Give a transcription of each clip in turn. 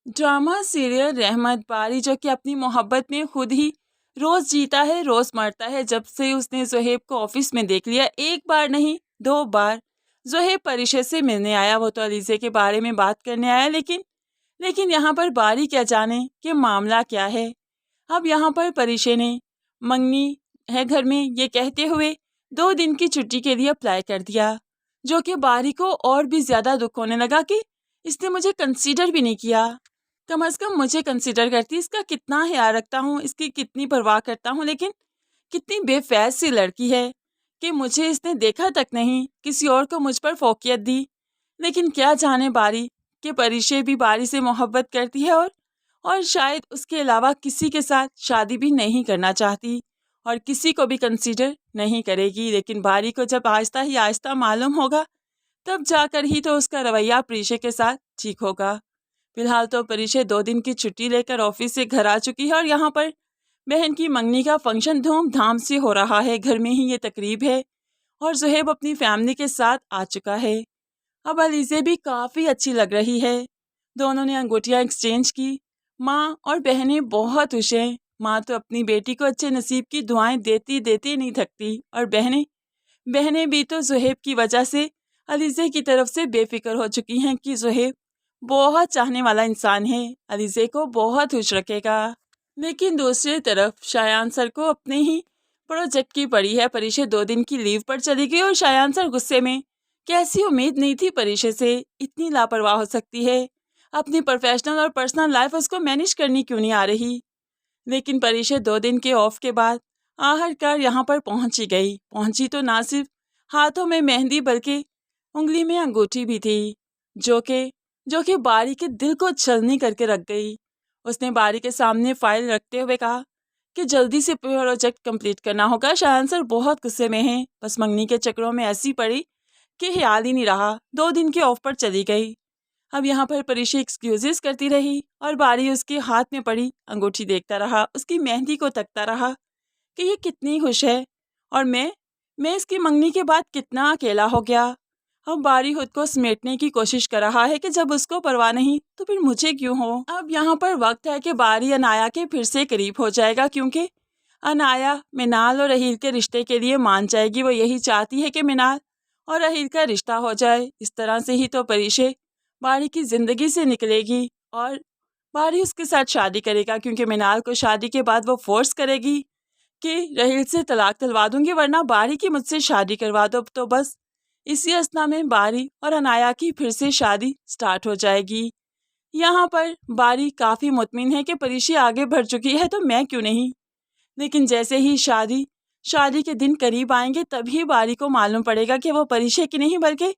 Drama serial रहमत बारी जो कि अपनी मोहब्बत में खुद ही रोज जीता है रोज मरता है। जब से उसने जोहेब को ऑफिस में देख लिया, एक बार नहीं 2 बार जोहेब परिशे से मिलने आया। वो तो अलीजे के बारे में बात करने आया, लेकिन यहाँ पर बारी क्या जाने कि मामला क्या है। अब यहाँ पर परिशे ने मंगनी है घर में ये कहते हुए 2 दिन की छुट्टी के लिए अप्लाई कर दिया, जो कि बारी को और भी ज्यादा दुख होने लगा कि इसने मुझे कंसीडर भी नहीं किया। कम अज कम मुझे कंसीडर करती, इसका कितना ख्याल रखता हूँ, इसकी कितनी परवाह करता हूँ, लेकिन कितनी बेफैज सी लड़की है कि मुझे इसने देखा तक नहीं, किसी और को मुझ पर फोकियत दी। लेकिन क्या जाने बारी कि परिशे भी बारी से मोहब्बत करती है और शायद उसके अलावा किसी के साथ शादी भी नहीं करना चाहती और किसी को भी कंसीडर नहीं करेगी। लेकिन बारी को जब आहिस्ता ही आहिस्ता मालूम होगा, तब जाकर ही तो उसका रवैया परिशे के साथ ठीक होगा। फिलहाल तो परिशे 2 दिन की छुट्टी लेकर ऑफिस से घर आ चुकी है और यहाँ पर बहन की मंगनी का फंक्शन धूमधाम से हो रहा है। घर में ही ये तकरीब है और जोहेब अपनी फैमिली के साथ आ चुका है। अब अलीजे भी काफ़ी अच्छी लग रही है। दोनों ने अंगूठियाँ एक्सचेंज की। माँ और बहनें बहुत खुश हैं। माँ तो अपनी बेटी को अच्छे नसीब की दुआएं देती देती नहीं थकती, और बहनें भी तो जोहेब की वजह से अलीजे की तरफ से बेफिक्र हो चुकी हैं कि जोहेब बहुत चाहने वाला इंसान है, अलीजे को बहुत खुश रखेगा। लेकिन दूसरी तरफ शायान सर को अपने ही प्रोजेक्ट की पड़ी है। परिशे 2 दिन की लीव पर चली गई और शायान सर गुस्से में। कैसी उम्मीद नहीं थी परिशे से इतनी लापरवाह हो सकती है। अपनी प्रोफेशनल और पर्सनल लाइफ उसको मैनेज करनी क्यों नहीं आ रही। लेकिन परिशे 2 दिन के ऑफ के बाद आखिरकार यहाँ पर पहुंची गई। पहुंची तो ना सिर्फ हाथों में मेहंदी बल्कि उंगली में अंगूठी भी थी, जो कि बारी के दिल को छलनी करके रख गई। उसने बारी के सामने फाइल रखते हुए कहा कि जल्दी से प्रोजेक्ट कंप्लीट करना होगा। शायान सर बहुत गुस्से में हैं, बस मंगनी के चक्रों में ऐसी पड़ी कि ख्याल ही नहीं रहा। 2 दिन के ऑफ पर चली गई। अब यहाँ पर परिशे एक्सक्यूजेस करती रही और बारी उसके हाथ में पड़ी अंगूठी देखता रहा, उसकी मेहंदी को तकता रहा कि ये कितनी खुश है और मैं इसकी मंगनी के बाद कितना अकेला हो गया। अब बारी खुद को समेटने की कोशिश कर रहा है कि जब उसको परवाह नहीं तो फिर मुझे क्यों हो। अब यहाँ पर वक्त है कि बारी अनाया के फिर से करीब हो जाएगा, क्योंकि अनाया मिनाल और अहील के रिश्ते के लिए मान जाएगी। वो यही चाहती है कि मिनाल और अहील का रिश्ता हो जाए। इस तरह से ही तो परिशे बारी की जिंदगी से निकलेगी और बारी उसके साथ शादी करेगा, क्योंकि मिनाल को शादी के बाद वो फोर्स करेगी कि रहील से तलाक दिलवा दूंगी, वरना बारी की मुझसे शादी करवा दो। तो बस इसी अवस्था में बारी और अनाया की फिर से शादी स्टार्ट हो जाएगी। यहाँ पर बारी काफ़ी मुतमिन है कि परिशे आगे बढ़ चुकी है तो मैं क्यों नहीं। लेकिन जैसे ही शादी के दिन करीब आएंगे, तभी बारी को मालूम पड़ेगा कि वो परिशे की नहीं बल्कि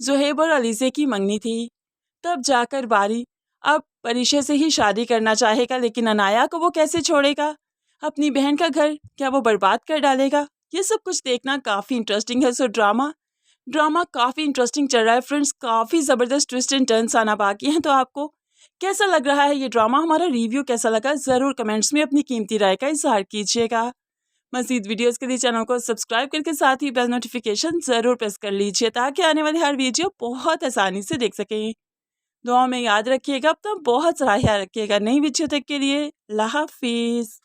जोहेब और अलीजे की मंगनी थी। तब जाकर बारी अब परिशे से ही शादी करना चाहेगा। लेकिन अनाया को वो कैसे छोड़ेगा। अपनी बहन का घर क्या वो बर्बाद कर डालेगा। ये सब कुछ देखना काफ़ी इंटरेस्टिंग है। सो ड्रामा काफ़ी इंटरेस्टिंग चल रहा है फ्रेंड्स। काफ़ी ज़बरदस्त ट्विस्ट एंड टर्न्स आना बाकी हैं। तो आपको कैसा लग रहा है ये ड्रामा, हमारा रिव्यू कैसा लगा, ज़रूर कमेंट्स में अपनी कीमती राय का इजहार कीजिएगा। मज़ीद वीडियोस के लिए चैनल को सब्सक्राइब करके साथ ही बेल नोटिफिकेशन ज़रूर प्रेस कर लीजिए, ताकि आने वाली हर वीडियो बहुत आसानी से देख सकें। दुआ में याद रखिएगा, अपना बहुत सारा ख्याल रखिएगा। नई वीडियो तक के लिए अल्लाह हाफिज़।